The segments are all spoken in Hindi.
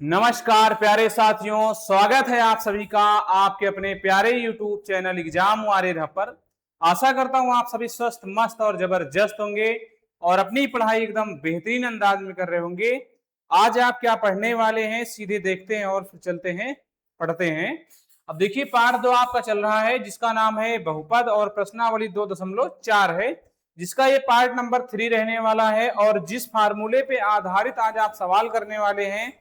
नमस्कार प्यारे साथियों, स्वागत है आप सभी का आपके अपने प्यारे YouTube चैनल एग्जाम वॉरियर पर। आशा करता हूं आप सभी स्वस्थ, मस्त और जबरदस्त होंगे और अपनी पढ़ाई एकदम बेहतरीन अंदाज में कर रहे होंगे। आज आप क्या पढ़ने वाले हैं, सीधे देखते हैं और फिर चलते हैं पढ़ते हैं। अब देखिए, पार्ट 2 आपका चल रहा है जिसका नाम है बहुपद और प्रश्नावली 2.4 है, जिसका ये पार्ट नंबर 3 रहने वाला है। और जिस फार्मूले पे आधारित आज आप सवाल करने वाले हैं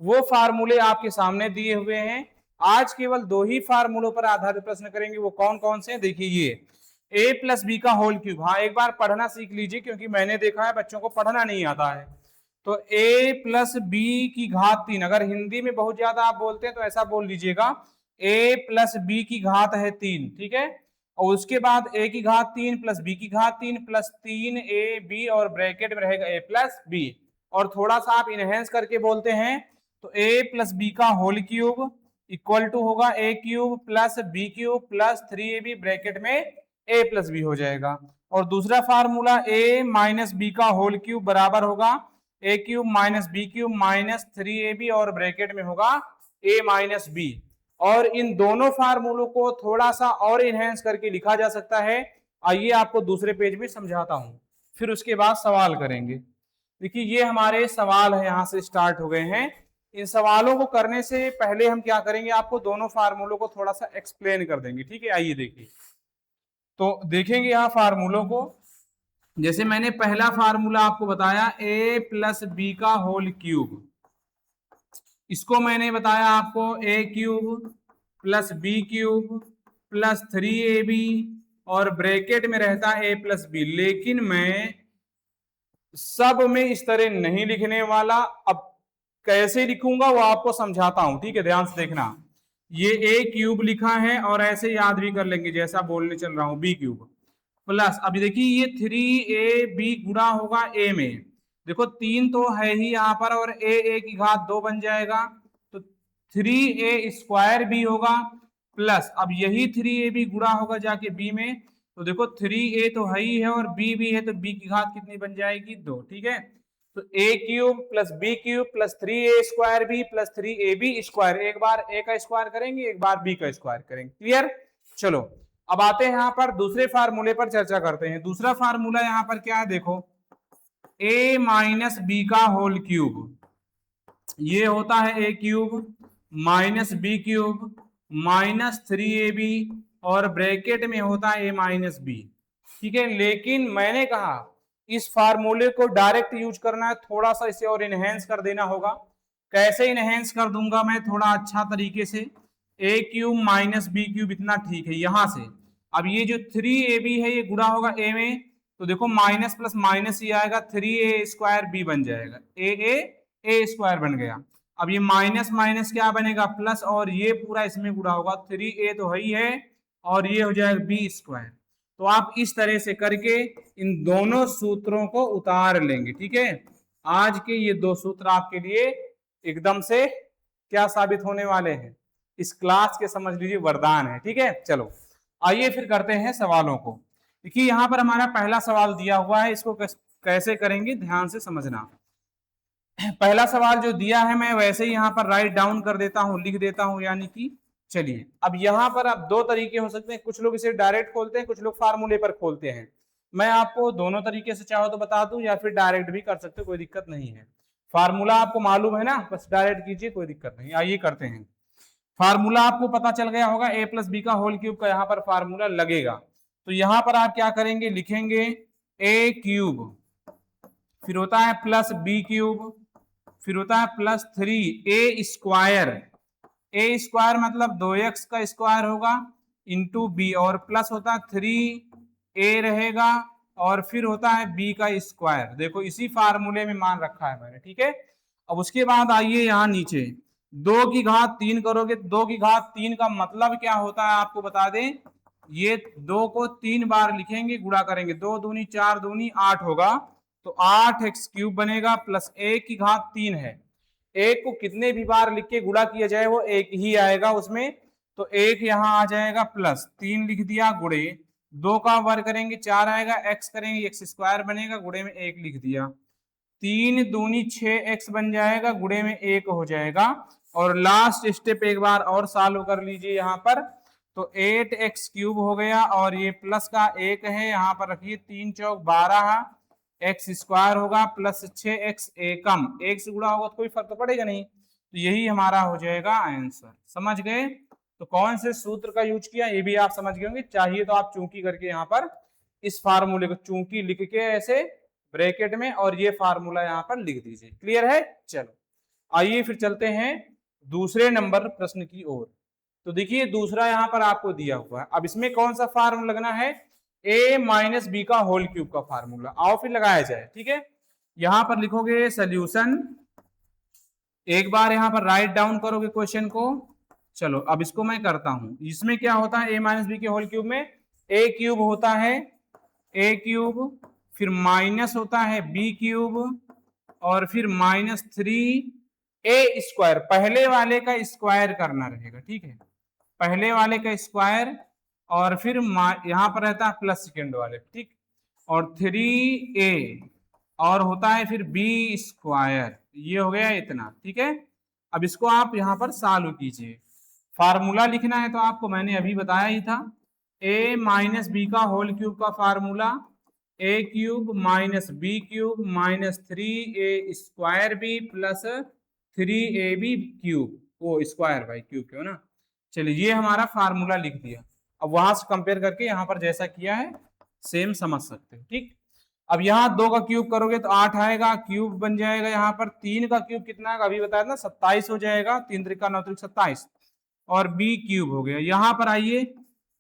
वो फार्मूले आपके सामने दिए हुए हैं। आज केवल 2 ही फार्मूलों पर आधारित प्रश्न करेंगे। वो कौन कौन से हैं देखिए, ये a प्लस बी का होल क्यूब। हाँ, एक बार पढ़ना सीख लीजिए क्योंकि मैंने देखा है बच्चों को पढ़ना नहीं आता है। तो a प्लस बी की घात 3, अगर हिंदी में बहुत ज्यादा आप बोलते हैं तो ऐसा बोल लीजिएगा a प्लस बी की घात है 3, ठीक है। और उसके बाद a की घात 3 प्लस b की घात 3 प्लस 3ab और ब्रैकेट में रहेगा a प्लस बी। और थोड़ा सा आप इनहेंस करके बोलते हैं तो a प्लस बी का होल क्यूब इक्वल टू होगा a cube plus b cube plus 3ab bracket में a प्लस बी हो जाएगा। और दूसरा फार्मूला a माइनस बी का होल क्यूब बराबर होगा a cube minus b cube minus 3ab और ब्रैकेट में होगा a माइनस बी। और इन दोनों फार्मूलों को थोड़ा सा और इनहेंस करके लिखा जा सकता है। आइए आपको दूसरे पेज में समझाता हूं, फिर उसके बाद सवाल करेंगे। देखिए, ये हमारे सवाल है, यहां से स्टार्ट हो गए हैं। इन सवालों को करने से पहले हम क्या करेंगे, आपको दोनों फार्मूलों को थोड़ा सा एक्सप्लेन कर देंगे, ठीक है। आइए देखिए, तो देखेंगे यहाँ फार्मूलों को। जैसे मैंने पहला फार्मूला आपको बताया a प्लस बी का होल क्यूब, इसको मैंने बताया आपको a cube plus b cube plus 3ab और ब्रैकेट में रहता है a प्लस बी। लेकिन मैं सब में इस तरह नहीं लिखने वाला। अब कैसे लिखूंगा वो आपको समझाता हूं, ठीक है, ध्यान से देखना। ये a क्यूब लिखा है और ऐसे याद भी कर लेंगे जैसा बोलने चल रहा हूं, b क्यूब प्लस, अभी देखिए ये 3ab गुणा होगा a में। देखो 3 तो है ही यहाँ पर और a की घात 2 बन जाएगा, तो 3a स्क्वायर भी होगा प्लस, अब यही 3ab गुणा होगा जाके b में। तो देखो 3a तो है ही है और b भी है, तो b की घात कितनी बन जाएगी 2, ठीक है। तो a cube plus b cube plus 3a square b plus 3ab square, एक बार a का स्क्वायर करेंगे एक बार b का स्क्वायर करेंगे। क्लियर? चलो अब आते हैं यहाँ पर दूसरे फार्मूले पर चर्चा करते हैं। दूसरा फार्मूला यहाँ पर क्या है, देखो a माइनस बी का होल क्यूब, ये होता है a cube minus b cube minus 3ab और ब्रैकेट में होता है a माइनस बी, ठीक है। लेकिन मैंने कहा इस फार्मूले को डायरेक्ट यूज करना है, थोड़ा सा इसे और इनहेंस कर देना होगा। कैसे इनहेंस कर दूंगा मैं थोड़ा अच्छा तरीके से, a cube minus b cube इतना ठीक है यहां से। अब ये जो 3ab है ये गुणा होगा a में, तो देखो माइनस प्लस माइनस ही आएगा, 3a स्क्वायर b बन जाएगा, a स्क्वायर बन गया। अब ये माइनस माइनस क्या बनेगा प्लस, और ये पूरा इसमें गुणा होगा, 3a तो है ही है और ये हो जाएगा b स्क्वायर। तो आप इस तरह से करके इन दोनों सूत्रों को उतार लेंगे, ठीक है। आज के ये 2 सूत्र आपके लिए एकदम से क्या साबित होने वाले हैं, इस क्लास के समझ लीजिए वरदान है, ठीक है। चलो आइए फिर करते हैं सवालों को। देखिए यहाँ पर हमारा पहला सवाल दिया हुआ है, इसको कैसे करेंगे ध्यान से समझना। पहला सवाल जो दिया है मैं वैसे ही यहाँ पर राइट डाउन कर देता हूँ, लिख देता हूँ, यानी कि चलिए अब यहाँ पर अब 2 तरीके हो सकते हैं, कुछ लोग इसे डायरेक्ट खोलते हैं, कुछ लोग फार्मूले पर खोलते हैं। मैं आपको दोनों तरीके से चाहो तो बता दूं या फिर डायरेक्ट भी कर सकते हो, कोई दिक्कत नहीं है। फार्मूला आपको मालूम है ना, बस डायरेक्ट कीजिए, कोई दिक्कत नहीं। आइए करते हैं। फार्मूला आपको पता चल गया होगा, a प्लस बी का होल क्यूब का यहाँ पर फार्मूला लगेगा। तो यहाँ पर आप क्या करेंगे, लिखेंगे a क्यूब, फिर होता है प्लस बी क्यूब, फिर होता है plus 3a square, a square मतलब 2x का स्क्वायर होगा इंटू बी, और प्लस होता है 3a रहेगा और फिर होता है b का स्क्वायर। देखो इसी फार्मूले में मान रखा है मैंने, ठीक है। अब उसके बाद आइए यहाँ नीचे 2 की घात 3 करोगे, 2 की घात 3 का मतलब क्या होता है आपको बता दें, ये 2 को 3 बार लिखेंगे, गुणा करेंगे, 2 दूनी 4 दूनी 8 होगा, तो 8x क्यूब बनेगा प्लस a की घात 3 है। एक को कितने भी बार लिख के गुणा किया जाए वो एक ही आएगा उसमें, तो एक यहाँ आ जाएगा प्लस 3 लिख दिया, गुणे 2 का वर्ग करेंगे 4 आएगा, x करेंगे x स्क्वायर बनेगा, गुणे में 1 लिख दिया। 3 दूनी 6x बन जाएगा, गुणे में 1 हो जाएगा। और लास्ट स्टेप एक बार और सॉल्व कर लीजिए यहाँ पर, तो 8x क्यूब हो गया और ये प्लस का 1 है, यहाँ पर रखिए 3 चौक 12, एक्स स्क्वायर होगा प्लस 6x एकम, 1 से गुणा होगा तो कोई फर्क तो पड़ेगा नहीं, तो यही हमारा हो जाएगा आंसर। समझ गए? तो कौन से सूत्र का यूज किया ये भी आप समझ गए होंगे। चाहिए तो आप चूंकि करके यहाँ पर इस फार्मूले को चूंकि लिख के ऐसे ब्रैकेट में और ये फार्मूला यहाँ पर लिख दीजिए। क्लियर है? चलो आइए फिर चलते हैं दूसरे नंबर प्रश्न की ओर। तो देखिए दूसरा यहाँ पर आपको दिया हुआ है। अब इसमें कौन सा फार्मूला लगना है? a माइनस बी का होल क्यूब का फार्मूला। आओ फिर लगाया जाए। ठीक है, यहां पर लिखोगे सोल्यूशन, एक बार यहां पर राइट डाउन करोगे क्वेश्चन को। चलो अब इसको मैं करता हूं। इसमें क्या होता है? a माइनस बी के होल क्यूब में a क्यूब होता है, a क्यूब, फिर माइनस होता है b क्यूब, और फिर माइनस 3a स्क्वायर। पहले वाले का स्क्वायर करना रहेगा। ठीक है, पहले वाले का स्क्वायर, और फिर यहां पर रहता है प्लस सेकेंड वाले। ठीक, और 3a और होता है फिर b स्क्वायर। ये हो गया इतना। ठीक है, अब इसको आप यहां पर सॉल्व कीजिए। फार्मूला लिखना है तो आपको मैंने अभी बताया ही था, a माइनस बी का होल क्यूब का formula a cube minus b cube minus 3a square b plus 3ab cube, वो स्क्वायर बाई क्यूब क्यों ना। चलिए ये हमारा फार्मूला लिख दिया। अब वहां से कंपेयर करके यहाँ पर जैसा किया है सेम समझ सकते हो। ठीक, अब यहाँ 2 का क्यूब करोगे तो 8 आएगा, क्यूब बन जाएगा। यहाँ पर 3 का क्यूब कितना है अभी बताया था, 27 हो जाएगा, 3 त्रिका 9 त्रिक 27, और b क्यूब हो गया। यहाँ पर आइए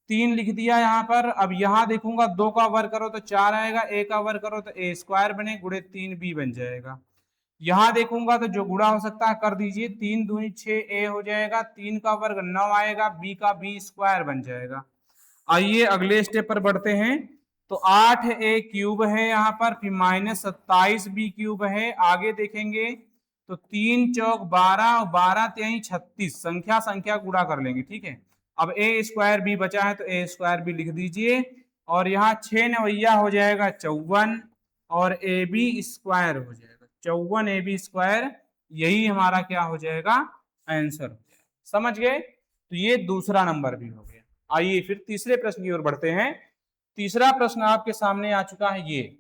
3 लिख दिया यहाँ पर। अब यहाँ देखूंगा 2 का वर्ग करो तो 4 आएगा, a का वर्ग करो तो a स्क्वायर बने, गुणे 3b बन जाएगा। यहाँ देखूंगा तो जो गुणा हो सकता है कर दीजिए, 3 दूनी 6a हो जाएगा, 3 का वर्ग 9 आएगा, b का b स्क्वायर बन जाएगा। आइए अगले स्टेप पर बढ़ते हैं। तो 8a क्यूब है यहाँ पर, फिर माइनस 27b क्यूब है। आगे देखेंगे तो 3 चौक 12 और 12 3 36, संख्या संख्या गुणा कर लेंगे। ठीक है, अब a स्क्वायर b बचा है तो a स्क्वायर b लिख दीजिए, और यहाँ 6 नवैया हो जाएगा 54, और a b स्क्वायर हो जाएगा 54 ab स्क्वायर। यही हमारा क्या हो जाएगा? आंसर हो जाएगा। समझ गए? तो ये दूसरा नंबर भी हो गया। आइए फिर तीसरे प्रश्न की ओर बढ़ते हैं। तीसरा प्रश्न आपके सामने आ चुका है ये।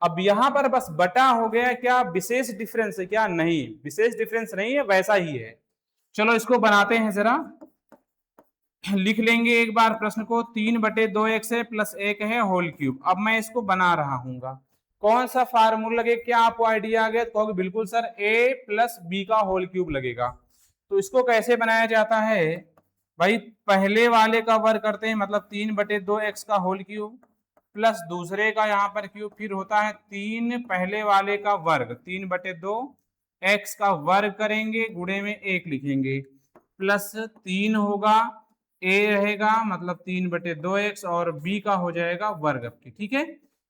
अब यहाँ पर बस बटा हो गया, क्या विशेष डिफरेंस है क्या? नहीं, विशेष डिफरेंस नहीं है, वैसा ही है। चलो इसको बनाते हैं जरा, लिख लेंगे एक बार प्रश्न को। 3/2x है प्लस 1 है होल क्यूब। अब मैं इसको बना रहा हूँ, कौन सा फार्मूला लगे? क्या आपको आइडिया आ गया? तो कहोगे बिल्कुल सर a प्लस बी का होल क्यूब लगेगा। तो इसको कैसे बनाया जाता है भाई? पहले वाले का वर्ग करते हैं, मतलब 3/2x का होल क्यूब प्लस दूसरे का यहाँ पर क्यूब, फिर होता है 3 पहले वाले का वर्ग, 3/2x का वर्ग करेंगे, गुणे में 1 लिखेंगे, प्लस 3 होगा, a रहेगा मतलब 3/2x, और b का हो जाएगा वर्ग। ठीक है,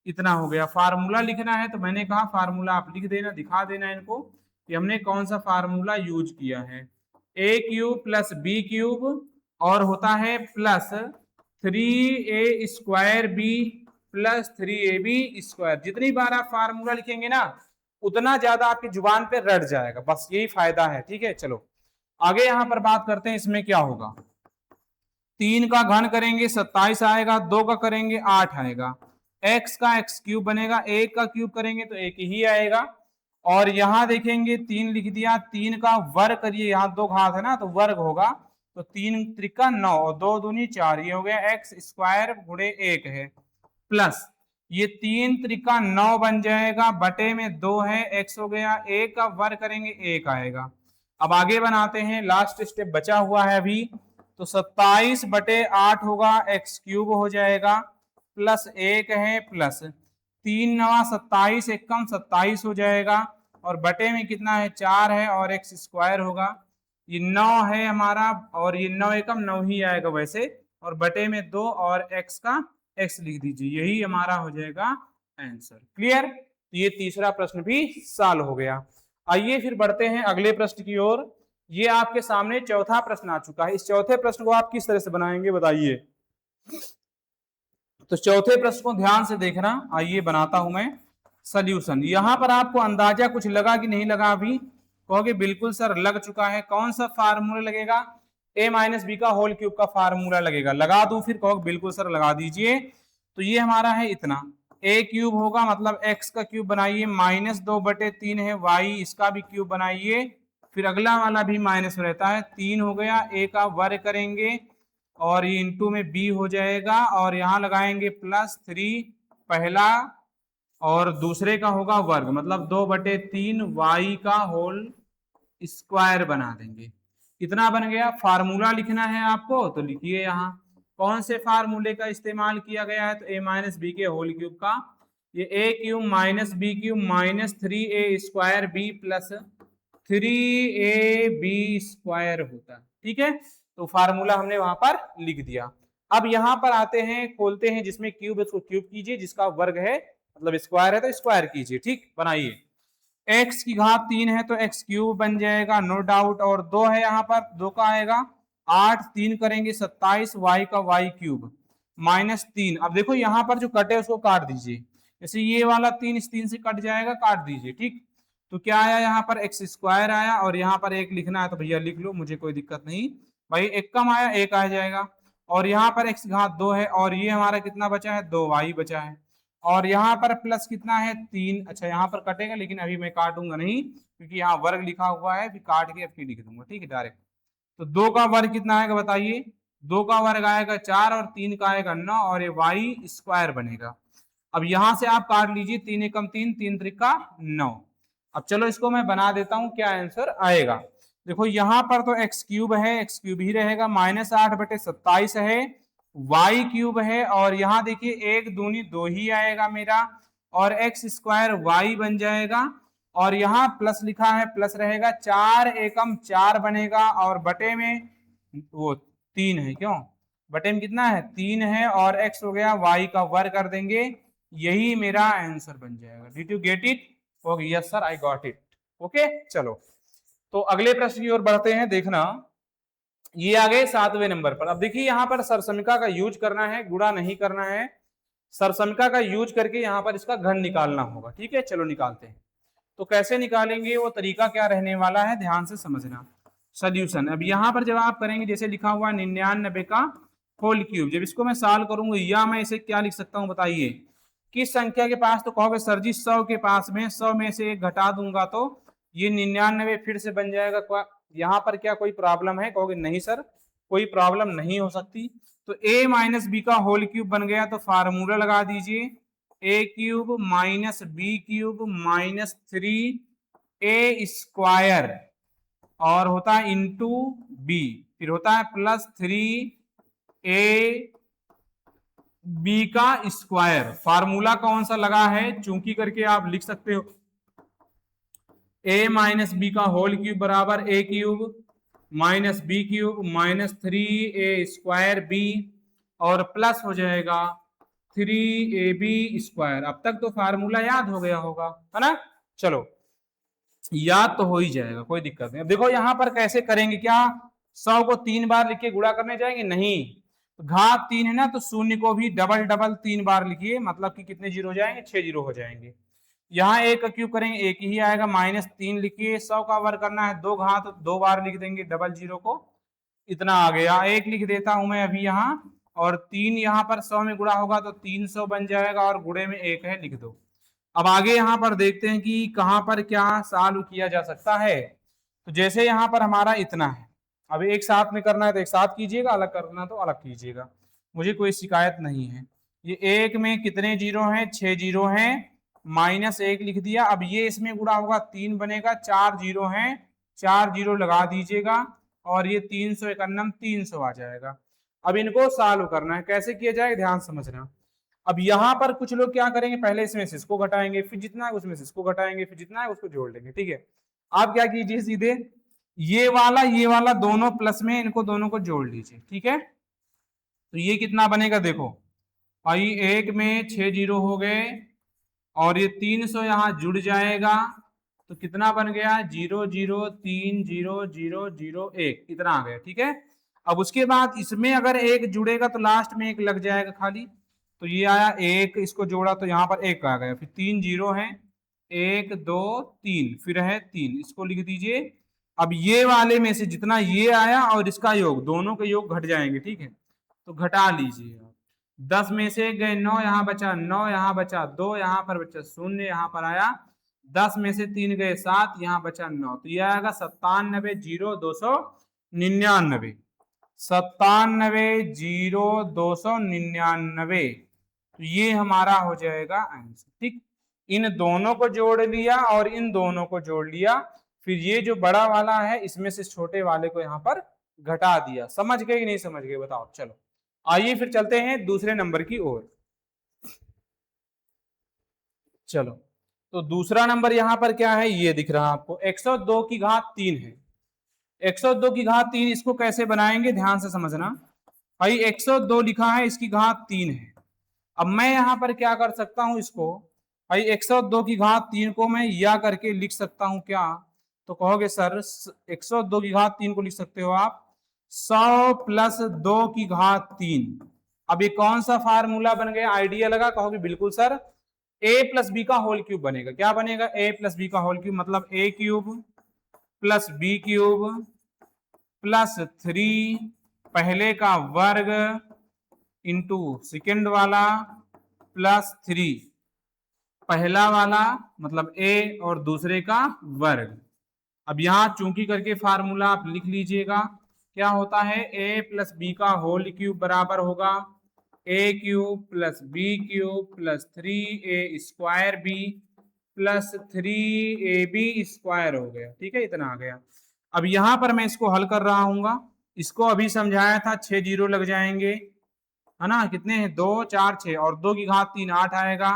इतना हो गया। फार्मूला लिखना है तो मैंने कहा फार्मूला आप लिख देना, दिखा देना इनको कि हमने कौन सा फार्मूला यूज किया है। a cube plus b cube, और होता है plus 3a square b plus 3ab square. जितनी बार आप फार्मूला लिखेंगे ना उतना ज्यादा आपकी जुबान पे रट जाएगा, बस यही फायदा है। ठीक है, चलो आगे यहाँ पर बात करते हैं। इसमें क्या होगा? 3 का घन करेंगे 27 आएगा, 2 का करेंगे 8 आएगा, x का x क्यूब बनेगा, 1 का क्यूब करेंगे तो 1 ही आएगा। और यहाँ देखेंगे 3 लिख दिया, 3 का वर्ग करिए, यहाँ 2 घात है ना तो वर्ग होगा, तो 3 त्रिका 9 और 2 दूनी 4, ये हो गया x स्क्वायर गुणे 1 है, प्लस ये 3 त्रिका 9 बन जाएगा, बटे में 2 है, x हो गया, 1 का वर्ग करेंगे 1 आएगा। अब आगे बनाते हैं, लास्ट स्टेप बचा हुआ है अभी। तो 27/8 होगा, x क्यूब हो जाएगा, प्लस 1 है, प्लस 3 9 27, 1 27 हो जाएगा, और बटे में कितना है 4 है, और x स्क्वायर होगा, ये 9 है हमारा, और ये 9 एकम 9 ही आएगा वैसे, और बटे में 2 और x का x लिख दीजिए, यही हमारा हो जाएगा आंसर। क्लियर? तो ये तीसरा प्रश्न भी सॉल्व हो गया। आइए फिर बढ़ते हैं अगले प्रश्न की ओर। ये आपके सामने चौथा प्रश्न आ चुका है। इस चौथे प्रश्न को आप किस तरह से बनाएंगे बताइए? तो चौथे प्रश्न को ध्यान से देखना। आइए बनाता हूं मैं। सोल्यूशन। यहां पर आपको अंदाजा कुछ लगा कि नहीं लगा? अभी कहोगे बिल्कुल सर लग चुका है। कौन सा फार्मूला लगेगा? a माइनस बी का होल क्यूब का फार्मूला लगेगा। लगा दूं फिर? कहोगे बिल्कुल सर लगा दीजिए। तो ये हमारा है इतना, a क्यूब होगा मतलब x का क्यूब बनाइए, -2/3 है y, इसका भी क्यूब बनाइए, फिर अगला वाला भी माइनस में रहता है, 3 हो गया, a का वर्ग करेंगे और ये इंटू में b हो जाएगा और यहाँ लगाएंगे +3 पहला और दूसरे का होगा वर्ग, मतलब 2/3 y का होल स्क्वायर बना देंगे। कितना बन गया? फार्मूला लिखना है आपको तो लिखिए यहाँ कौन से फार्मूले का इस्तेमाल किया गया है, तो a माइनस बी के होल क्यूब का, ये a cube minus b cube minus 3a square b plus 3ab square होता है। ठीक है, तो फार्मूला हमने वहां पर लिख दिया। अब यहाँ पर आते हैं, खोलते हैं जिसमें क्यूब, इसको क्यूब कीजिए, जिसका वर्ग है मतलब स्क्वायर है तो स्क्वायर कीजिए। ठीक, बनाइए। x की घात 3 है तो x क्यूब बन जाएगा, नो डाउट, और 2 है यहाँ पर, 2 का आएगा 8, 3 करेंगे 27, y का y क्यूब -3। अब देखो यहाँ पर जो कटे उसको काट दीजिए, जैसे ये वाला 3 इस 3 से कट जाएगा, काट दीजिए। ठीक, तो क्या आया यहाँ पर? x स्क्वायर आया और यहाँ पर 1 लिखना है तो भैया लिख लो, मुझे कोई दिक्कत नहीं भाई। 1 कम आया 1 आ जाएगा और यहाँ पर x घात 2 है और ये हमारा कितना बचा है? 2y बचा है और यहाँ पर प्लस कितना है? 3। अच्छा यहाँ पर कटेगा लेकिन अभी मैं काटूंगा नहीं क्योंकि यहाँ वर्ग लिखा हुआ है, फिर काट के फिर लिख दूंगा। ठीक है, डायरेक्ट। तो 2 का वर्ग कितना आएगा बताइए? 2 का वर्ग आएगा 4 और 3 का आएगा 9 और ये वाई स्क्वायर बनेगा। अब यहां से आप काट लीजिए, 3 एकम 3, 3 त्रिका 9। अब चलो इसको मैं बना देता हूं, क्या आंसर आएगा। देखो यहाँ पर तो एक्स क्यूब है, एक्स क्यूब ही रहेगा, -8/27 है, वाई क्यूब है और यहाँ देखिए 1 दूनी 2 ही आएगा मेरा और एक्स स्क्वायर वाई बन जाएगा और यहाँ प्लस लिखा है, प्लस रहेगा, 4 एकम 4 बनेगा और बटे में वो 3 है, क्यों बटे में कितना है? 3 है और x हो गया, y का वर्ग कर देंगे, यही मेरा आंसर बन जाएगा। Did you get it? Okay, yes sir I got it. Okay, चलो तो अगले प्रश्न की ओर बढ़ते हैं। देखना ये आ गए 7वें नंबर पर। अब देखिए यहाँ पर सरसमिका का यूज करना है, गुणा नहीं करना है, सरसमिका का यूज करके यहाँ पर इसका घन निकालना होगा। ठीक है, चलो निकालते हैं। तो कैसे निकालेंगे, वो तरीका क्या रहने वाला है, ध्यान से समझना। सोल्यूशन, अब यहाँ पर जब आप करेंगे, जैसे लिखा हुआ 99 का होल क्यूब, जब इसको मैं सॉल्व करूंगा या मैं इसे क्या लिख सकता हूँ बताइए, किस संख्या के पास? तो कहोगे सर जी 100 के पास में, 100 में से 1 घटा दूंगा तो ये 99 फिर से बन जाएगा। यहाँ पर क्या कोई प्रॉब्लम है? कहोगे नहीं सर कोई प्रॉब्लम नहीं हो सकती। तो a माइनस बी का होल क्यूब बन गया, तो फार्मूला लगा दीजिए, a cube minus b cube minus 3a square और होता है इंटू बी, फिर होता है +3a बी का स्क्वायर। फार्मूला कौन सा लगा है? चूंकि करके आप लिख सकते हो, a माइनस बी का होल क्यूब बराबर a cube minus b cube minus 3a square b और प्लस हो जाएगा 3ab स्क्वायर। अब तक तो फार्मूला याद हो गया होगा, है ना? चलो याद तो हो ही जाएगा, कोई दिक्कत नहीं। अब देखो यहाँ पर कैसे करेंगे, क्या 100 को 3 बार लिख के गुणा करने जाएंगे? नहीं, तो घात 3 है ना, तो शून्य को भी डबल डबल 3 बार लिखिए, मतलब कि कितने जीरो हो जाएंगे? 6 जीरो हो जाएंगे। यहाँ 1 का क्यूब करेंगे 1 ही आएगा, -3 लिखिए, 100 का वर्ग करना है 2 घात 2 बार लिख देंगे, डबल जीरो को इतना आ गया। 1 लिख देता हूं मैं अभी यहाँ और 3 यहाँ पर 100 में गुणा होगा तो 300 बन जाएगा और गुणे में 1 है, लिख दो। अब आगे यहाँ पर देखते हैं कि कहाँ पर क्या सॉल्व किया जा सकता है। तो जैसे यहाँ पर हमारा इतना है, अब एक साथ में करना है तो एक साथ कीजिएगा, अलग करना तो अलग कीजिएगा, मुझे कोई शिकायत नहीं है। ये 1 में कितने जीरो हैं? 6 जीरो हैं, -1 लिख दिया। अब ये इसमें गुणा होगा 3 बनेगा, 4 जीरो हैं, 4 जीरो लगा दीजिएगा और ये 351 300 आ जाएगा। अब इनको सॉल्व करना है, कैसे किया जाएगा ध्यान समझना। अब यहाँ पर कुछ लोग क्या करेंगे, पहले इसमें से इसको घटाएंगे, फिर जितना है उसमें से इसको घटाएंगे, फिर जितना है उसको जोड़ लेंगे। ठीक है, आप क्या कीजिए, सीधे ये वाला दोनों प्लस में, इनको दोनों को जोड़ लीजिए। ठीक है, तो ये कितना बनेगा देखो, आई 1 में 6 जीरो हो गए और ये 300 यहाँ जुड़ जाएगा तो कितना बन गया? 0 0 3 0 0 0 1, इतना आ गया। ठीक है, अब उसके बाद इसमें अगर 1 जुड़ेगा तो लास्ट में 1 लग जाएगा खाली, तो ये आया 1, इसको जोड़ा तो यहाँ पर 1 आ गया, फिर 3 जीरो हैं, 1 2 3, फिर है 3, इसको लिख दीजिए। अब ये वाले में से जितना ये आया और इसका योग, दोनों के योग घट जाएंगे, ठीक है, तो घटा लीजिए। 10 में से गए 9, यहाँ बचा 9, यहाँ बचा 2, यहाँ पर बचा 0, यहाँ पर आया 10 में से 3 गए 7, यहाँ बचा 9, तो ये आएगा 97 0 299, 97 0 299, तो ये हमारा हो जाएगा आंसर। ठीक, इन दोनों को जोड़ लिया और इन दोनों को जोड़ लिया, फिर ये जो बड़ा वाला है इसमें से छोटे वाले को यहाँ पर घटा दिया। समझ गए कि नहीं समझ गए बताओ। चलो आइए फिर चलते हैं दूसरे नंबर की ओर। चलो, तो दूसरा नंबर यहाँ पर क्या है, ये दिख रहा है आपको, 102 की घात 3 है। 102 की घात 3, इसको कैसे बनाएंगे ध्यान से समझना भाई। 102 लिखा है, इसकी घात 3 है। अब मैं यहाँ पर क्या कर सकता हूँ, इसको भाई 102 की घात 3 को मैं या करके लिख सकता हूँ क्या, तो कहोगे सर 102 की घात 3 को लिख सकते हो आप 100 प्लस 2 की घात 3। अब ये कौन सा फार्मूला बन गया, आइडिया लगा, कहोगे बिल्कुल सर a प्लस बी का होल क्यूब बनेगा। क्या बनेगा, a प्लस बी का होल क्यूब, मतलब a cube plus b cube plus 3 पहले का वर्ग इंटू सेकेंड वाला प्लस 3 पहला वाला मतलब a और दूसरे का वर्ग। अब यहां चूंकि करके फार्मूला आप लिख लीजिएगा, क्या होता है, a प्लस बी का होल क्यूब बराबर होगा a cube plus b cube plus 3a square b plus 3ab square हो गया। ठीक है, इतना आ गया। अब यहां पर मैं इसको हल कर रहा हूँ, इसको अभी समझाया था, 6 जीरो लग जाएंगे, है ना, कितने हैं 2 4 6, और 2 की घात 3 8 आएगा,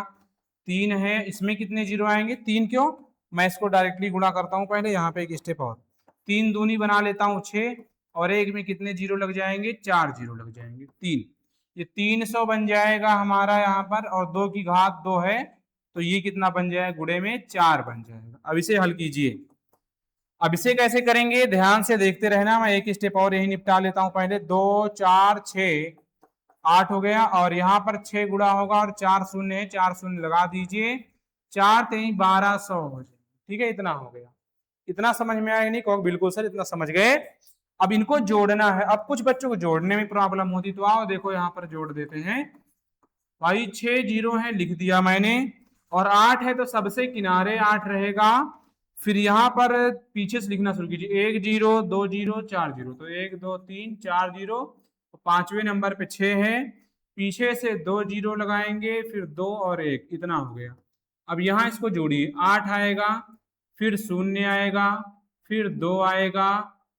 3 है, इसमें कितने जीरो आएंगे 3, क्यों, मैं इसको डायरेक्टली गुणा करता हूं पहले, यहाँ पे एक स्टेप और, 3 दूनी बना लेता हूँ 6, और एक में कितने जीरो लग जाएंगे 4 जीरो लग जाएंगे, 3, ये 300 बन जाएगा हमारा यहाँ पर, और 2 की घात 2 है तो ये कितना बन जाएगा, गुणे में 4 बन जाएगा। अब इसे हल कीजिए। अब इसे कैसे करेंगे ध्यान से देखते रहना, मैं एक स्टेप और यही निपटा लेता हूं पहले। 2 4 6 8 हो गया, और यहाँ पर 6 गुणा होगा और 4 शून्य है, 4 शून्य लगा दीजिए, 4 3 1200 हो जाए। ठीक है, इतना हो गया। इतना समझ में आया नहीं, कहो बिल्कुल सर इतना समझ गए। अब इनको जोड़ना है। अब कुछ बच्चों को जोड़ने में प्रॉब्लम होती, तो आओ देखो यहाँ पर जोड़ देते हैं भाई। 6 जीरो है लिख दिया मैंने, और 8 है तो सबसे किनारे 8 रहेगा। फिर यहाँ पर पीछे से लिखना शुरू कीजिए, 1 जीरो 2 जीरो 4 जीरो, तो 1 2 3 4 जीरो, तो 5वें नंबर पे 6 है, पीछे से 2 जीरो लगाएंगे, फिर 2 और 1, इतना हो गया। अब यहाँ इसको जोड़िए, 8 आएगा, फिर 0 आएगा, फिर 2 आएगा,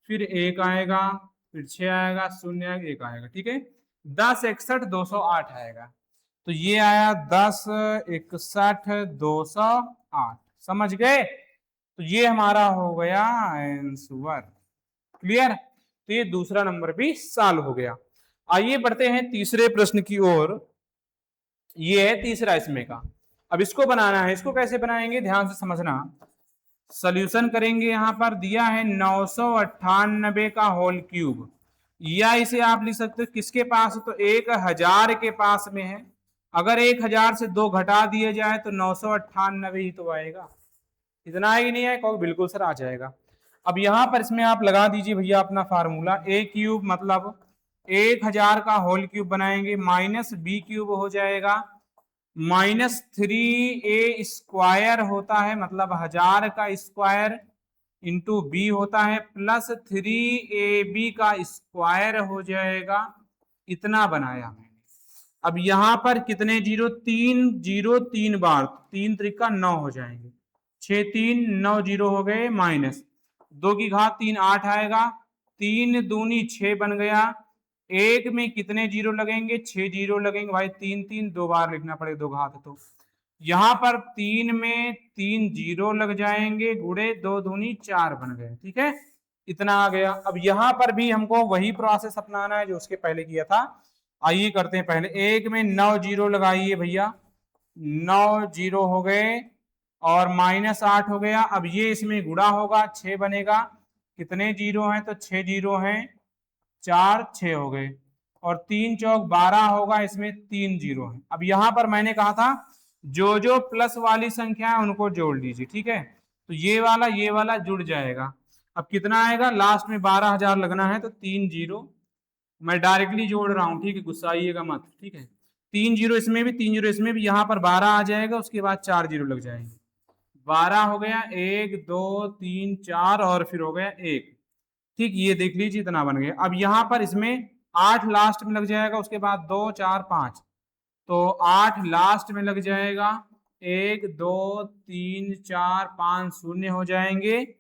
फिर 1 आएगा, फिर 6 आएगा, 0 आएगा, 1 आएगा। ठीक है, 10 61 208 आएगा। तो ये आया 10 61 208। समझ गए, तो ये हमारा हो गया आंसर। क्लियर, तो ये दूसरा नंबर भी सॉल्व हो गया। आइए बढ़ते हैं तीसरे प्रश्न की ओर। ये है तीसरा इसमें का। अब इसको बनाना है, इसको कैसे बनाएंगे ध्यान से समझना। सॉल्यूशन करेंगे, यहां पर दिया है 998 का होल क्यूब, या इसे आप लिख सकते हो किसके पास, तो 1000 के पास में है। अगर 1000 से 2 घटा दिए जाए तो 998 ही तो आएगा। इतना ही नहीं है, कहो बिल्कुल सर आ जाएगा। अब यहां पर इसमें आप लगा दीजिए भैया अपना फार्मूला, a क्यूब मतलब 1000 का होल क्यूब बनाएंगे, माइनस बी क्यूब हो जाएगा, माइनस 3a स्क्वायर होता है, मतलब 1000 का स्क्वायर इंटू बी होता है, प्लस 3ab का स्क्वायर हो जाएगा। इतना बनाया मैंने। अब यहां पर कितने जीरो, 3 जीरो 3 बार, 3 त्रिका 9 हो जाएंगे, 6 3 9 जीरो हो गए, माइनस 2 की घात 3 8 आएगा, 3 दूनी 6 बन गया, 1 में कितने जीरो लगेंगे 6 जीरो लगेंगे भाई, 3 3 2 बार लिखना पड़ेगा, 2 घात, तो यहां पर 3 में 3 जीरो लग जाएंगे, गुड़े 2 दूनी 4 बन गए। ठीक है, इतना आ गया। अब यहां पर भी हमको वही प्रोसेस अपनाना है जो उसके पहले किया था। आइए करते हैं पहले, 1 में 9 जीरो लगाइए भैया, 9 जीरो हो गए, और माइनस 8 हो गया। अब ये इसमें गुणा होगा, 6 बनेगा, कितने जीरो हैं तो 6 जीरो हैं, 4 6 हो गए, और 3 चौक 12 होगा, इसमें 3 जीरो है। अब यहाँ पर मैंने कहा था जो जो प्लस वाली संख्या है उनको जोड़ लीजिए, ठीक है। तो ये वाला जुड़ जाएगा। अब कितना आएगा, लास्ट में 12,000 लगना है तो 3 जीरो, मैं डायरेक्टली जोड़ रहा हूँ, ठीक है, गुस्सा आइएगा मत, ठीक है। 3 जीरो इसमें भी, 3 जीरो इसमें भी, यहाँ पर 12 आ जाएगा, उसके बाद 4 जीरो लग जाएंगे। 12 हो गया, 1 2 3 4 और फिर हो गया 1, ठीक। ये देख लीजिए इतना बन गया। अब यहाँ पर इसमें 8 लास्ट में लग जाएगा, उसके बाद 2 4 5, तो 8 लास्ट में लग जाएगा, 1 2 3 4 5 शून्य हो जाएंगे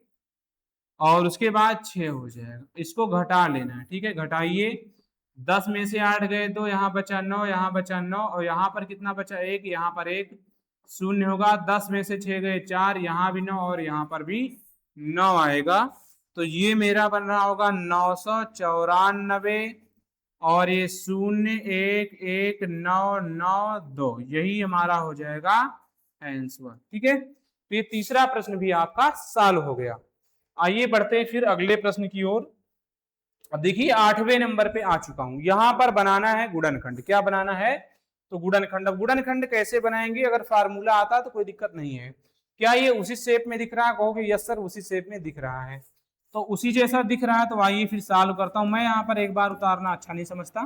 और उसके बाद 6 हो जाएगा। इसको घटा लेना है, ठीक है, घटाइए। 10 में से 8 गए तो यहाँ बचा 9, यहाँ बचा 9 और यहाँ पर कितना बचा, 1, यहाँ पर 1 शून्य होगा। 10 में से 6 गए 4, यहाँ भी 9 और यहाँ पर भी 9 आएगा। तो ये मेरा बन रहा होगा 994 और ये 0 1 1 9 9 2, यही हमारा हो जाएगा आंसर, ठीक है। तो ये तीसरा प्रश्न भी आपका सॉल्व हो गया। आइए बढ़ते हैं फिर अगले प्रश्न की ओर। अब देखिए 8वें नंबर पे आ चुका हूं। यहां पर बनाना है गुणनखंड। क्या बनाना है, तो गुणनखंड। अब गुणनखंड कैसे बनाएंगे, अगर फार्मूला आता तो कोई दिक्कत नहीं है। क्या ये उसी शेप में दिख रहा है, कहोगे यस सर उसी शेप में दिख रहा है, तो उसी जैसा दिख रहा है। तो आइए फिर सॉल्व करता हूं। मैं यहाँ पर एक बार उतारना अच्छा नहीं समझता,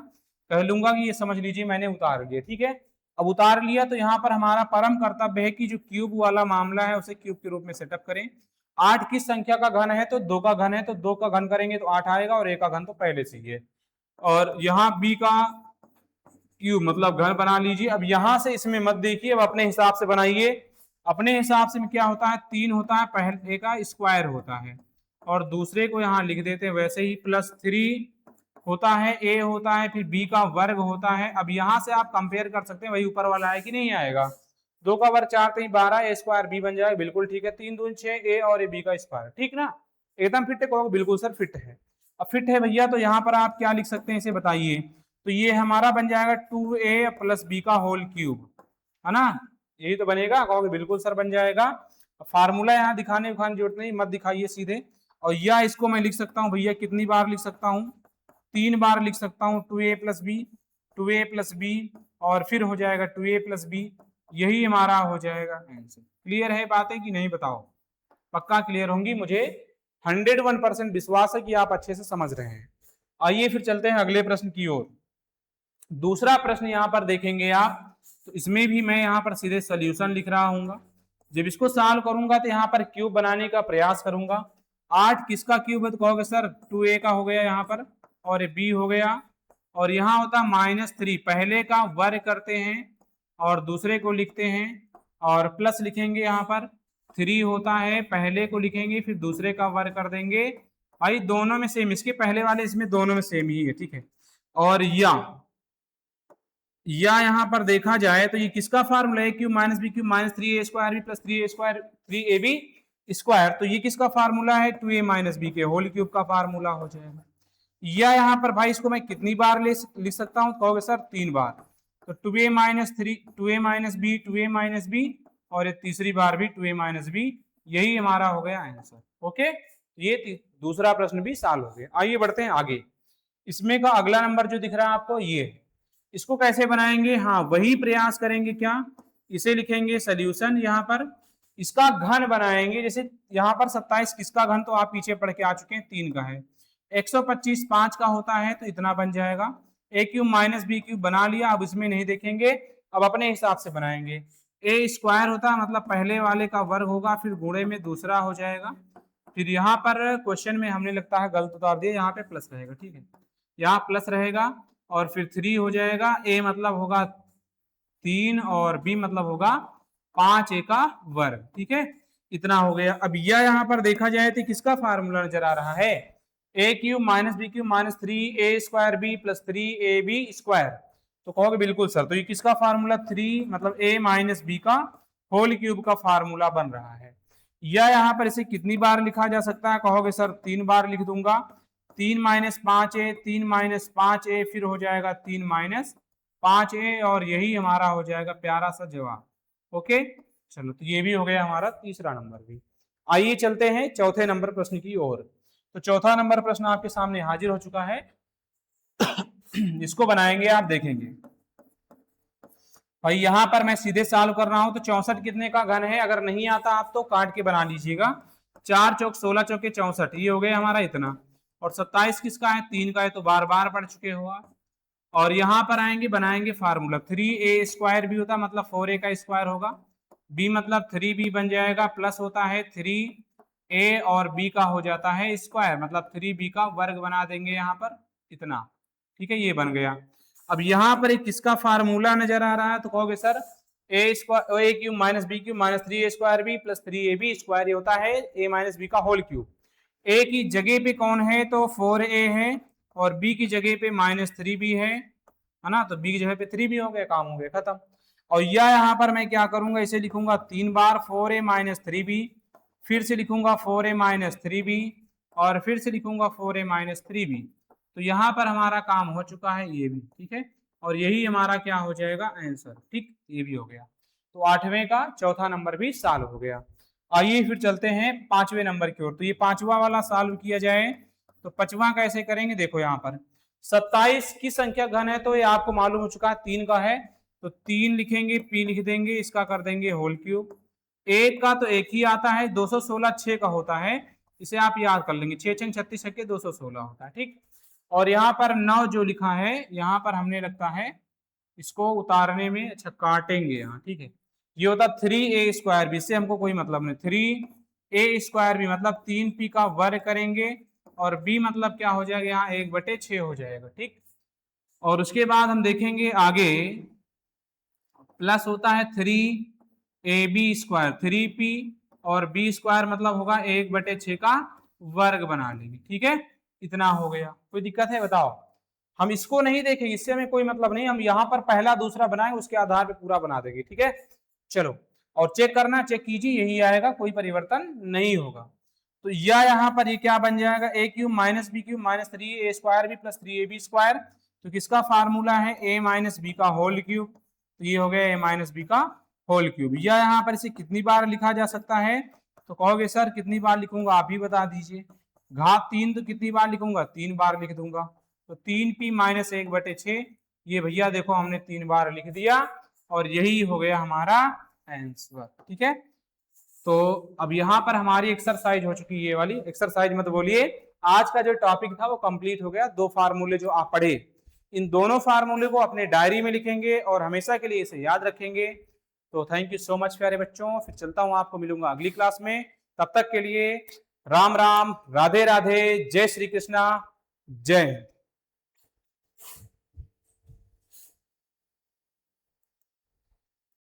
कह लूंगा कि ये समझ लीजिए मैंने उतार लिया, ठीक है। अब उतार लिया तो यहाँ पर हमारा परम कर्तव्य है कि जो क्यूब वाला मामला है उसे क्यूब के रूप में सेटअप करें। 8 किस संख्या का घन है, तो 2 का घन है, तो 2 का घन करेंगे तो 8 आएगा और 1 का घन तो पहले से ही है। और यहाँ b का क्यूब मतलब घन बना लीजिए। अब यहां से इसमें मत देखिए, अब अपने हिसाब से बनाइए। अपने हिसाब से क्या होता है, 3 होता है, पहले का स्क्वायर होता है और दूसरे को यहाँ लिख देते हैं वैसे ही, +3 होता है, a होता है, फिर b का वर्ग होता है। अब यहाँ से आप कंपेयर कर सकते हैं, वही ऊपर वाला है कि नहीं आएगा। 2 का वर्ग 4 3 12, a स्क्वायर b बन जाएगा, बिल्कुल ठीक है। 3 दूनी 6, a और a b का स्क्वायर, ठीक ना, एकदम फिट है, कहोगे बिल्कुल सर फिट है। अब फिट है भैया, तो यहाँ पर आप क्या लिख सकते हैं इसे बताइए। तो ये हमारा बन जाएगा 2a + b का होल क्यूब, है ना, यही तो बनेगा, कहोगे बिल्कुल सर बन जाएगा। फार्मूला यहाँ दिखाने की जरूरत नहीं, मत दिखाइए सीधे। और या इसको मैं लिख सकता हूँ भैया, कितनी बार लिख सकता हूँ, 3 बार लिख सकता हूँ, 2a + b, 2a + b और फिर हो जाएगा 2a + b, यही हमारा हो जाएगा आंसर। क्लियर है बातें कि नहीं, बताओ। पक्का क्लियर होंगी, मुझे 101% विश्वास है कि आप अच्छे से समझ रहे हैं। आइए फिर चलते हैं अगले प्रश्न की ओर। दूसरा प्रश्न यहाँ पर देखेंगे आप, तो इसमें भी मैं यहाँ पर सीधे सोल्यूशन लिख रहा हूँ। जब इसको सॉल्व करूंगा तो यहाँ पर क्यूब बनाने का प्रयास करूंगा। 8 किसका क्यूब है, तो कहोगे सर 2a का हो गया यहाँ पर, और b हो गया, और यहाँ होता -3, पहले का वर्ग करते हैं और दूसरे को लिखते हैं और प्लस लिखेंगे। यहाँ पर 3 होता है, पहले को लिखेंगे फिर दूसरे का वर्ग कर देंगे। भाई दोनों में सेम, इसके पहले वाले इसमें दोनों में सेम ही है, ठीक है। और या यहाँ पर देखा जाए तो ये किसका फार्मूला है, cube minus b cube minus 3a² b + 3a² 3ab², तो ये किसका फार्मूला है, 2a - b के होल क्यूब का फार्मूला हो जाएगा। या यहाँ पर भाई इसको मैं कितनी बार लिख सकता हूँ, कहोगे सर 3 बार, तो 2a - 3 2a - b 2a - b और ये तीसरी बार भी 2a - b, यही हमारा हो गया आंसर। ओके, ये दूसरा प्रश्न भी सॉल्व हो गया। आइए बढ़ते हैं आगे। इसमें का अगला नंबर जो दिख रहा है आपको, ये इसको कैसे बनाएंगे, हाँ वही प्रयास करेंगे। क्या, इसे लिखेंगे सोल्यूशन, यहाँ पर इसका घन बनाएंगे। जैसे यहाँ पर 27 किसका घन, तो आप पीछे पढ़ के आ चुके हैं, 3 का है। 125 5 का होता है, तो इतना बन जाएगा। a³ - b³ बना लिया, अब इसमें नहीं देखेंगे, अब अपने हिसाब से बनाएंगे। a² होता है मतलब पहले वाले का वर्ग होगा, फिर गुणे में दूसरा हो जाएगा। फिर यहाँ पर क्वेश्चन में हमने लगता है गलत उतार दिया, यहाँ पे प्लस रहेगा, ठीक है, यहाँ प्लस रहेगा और फिर 3 हो जाएगा। a मतलब होगा 3 और b मतलब होगा 5a का वर्ग, ठीक है, इतना हो गया। अब यह यहाँ पर देखा जाए तो किसका फार्मूला नजर आ रहा है, a³ - b³ - 3a² b + 3ab², तो कहोगे बिल्कुल सर, तो ये किसका फार्मूला, 3 मतलब a - b का होल क्यूब का फार्मूला बन रहा है। या यहाँ पर इसे कितनी बार लिखा जा सकता है, कहोगे सर 3 बार लिख दूंगा। 3 - 5a 3 - 5a फिर हो जाएगा 3 - 5a और यही हमारा हो जाएगा प्यारा सा जवाब। ओके, चलो तो ये भी हो गया हमारा तीसरा नंबर भी। आइए चलते हैं चौथे नंबर प्रश्न की ओर। तो चौथा नंबर प्रश्न आपके सामने हाजिर हो चुका है। इसको बनाएंगे आप देखेंगे भाई। यहां पर मैं सीधे सॉल्व कर रहा हूं तो 64 कितने का घन है, अगर नहीं आता आप तो काट के बना लीजिएगा। 4 चौक 16 चौके 64, ये हो गया हमारा इतना। और 27 किसका है, 3 का है, तो बार बार पढ़ चुके हो आप। और यहां पर आएंगे बनाएंगे फार्मूला, 3a² भी होता मतलब 4a का स्क्वायर होगा, b मतलब 3b बन जाएगा, प्लस होता है 3a और b का हो जाता है स्क्वायर मतलब 3b का वर्ग बना देंगे यहाँ पर इतना। ठीक है, ये बन गया। अब यहाँ पर एक किसका फार्मूला नजर आ रहा है, तो कहोगे sir a cube minus b cube minus 3a² plus 3ab², ये होता है a माइनस बी का होल क्यूब। a की जगह पे कौन है, तो 4a है, और b की जगह पे माइनस 3b है ना, तो b की जगह पे 3b हो गया, काम हो गया खत्म। और यह यहाँ पर मैं क्या करूंगा, इसे लिखूंगा 3 बार 4a माइनस 3b, फिर से लिखूंगा 4a माइनस 3b, और फिर से लिखूंगा 4a माइनस 3b। तो यहाँ पर हमारा काम हो चुका है ये भी, ठीक है, और यही हमारा क्या हो जाएगा आंसर। ठीक, ये भी हो गया। तो 8वें का चौथा नंबर भी सॉल्व हो गया। आइए फिर चलते हैं 5वें नंबर की ओर। तो ये 5वां वाला सॉल्व किया जाए तो 5वां कैसे करेंगे, देखो यहाँ पर 27 की संख्या घन है, तो ये आपको मालूम हो चुका है 3 का है, तो 3 लिखेंगे, p लिख देंगे, इसका कर देंगे होल क्यूब। 1 का तो एक ही आता है, 216 6 का होता है, इसे आप याद कर लेंगे, 6 6 36 छक्के 216 होता है। ठीक, और यहाँ पर 9 जो लिखा है, यहाँ पर हमने लगता है इसको उतारने में, अच्छा काटेंगे यहाँ, ठीक है, ये होता 3a², इससे हमको कोई मतलब नहीं, 3a² मतलब 3p का वर्ग करेंगे, और b मतलब क्या हो जाएगा यहाँ 1/6 हो जाएगा। ठीक, और उसके बाद हम देखेंगे आगे प्लस होता है 3ab², 3p और b² मतलब होगा 1/6 का वर्ग बना लेंगे। ठीक है, इतना हो गया, कोई दिक्कत है बताओ। हम इसको नहीं देखेंगे, इससे हमें कोई मतलब नहीं, हम यहाँ पर पहला दूसरा बनाए उसके आधार पे पूरा बना देंगे। ठीक है, चलो, और चेक करना, चेक कीजिए, यही आएगा, कोई परिवर्तन नहीं होगा। तो यह यहाँ पर ये क्या बन जाएगा, a cube minus b cube minus 3a² भी प्लस 3ab², तो किसका फार्मूला है, a माइनस बी का होल क्यूब, तो ये हो गया a माइनस बी का होल क्यूब। यह यहाँ पर इसे कितनी बार लिखा जा सकता है, तो कहोगे सर कितनी बार लिखूंगा, आप ही बता दीजिए। घात 3 तो कितनी बार लिखूंगा, 3 बार लिख दूंगा, तो 3p माइनस 1/6, ये भैया देखो हमने 3 बार लिख दिया, और यही हो गया हमारा आंसर। ठीक है, तो अब यहाँ पर हमारी एक्सरसाइज हो चुकी है, ये वाली एक्सरसाइज मत बोलिए, आज का जो टॉपिक था वो कंप्लीट हो गया। 2 फार्मूले जो आप पढ़े, इन दोनों फार्मूले को अपने डायरी में लिखेंगे और हमेशा के लिए इसे याद रखेंगे। तो थैंक यू सो मच प्यारे बच्चों, फिर चलता हूँ, आपको मिलूंगा अगली क्लास में। तब तक के लिए राम राम, राधे राधे, जय श्री कृष्णा, जय हिंद।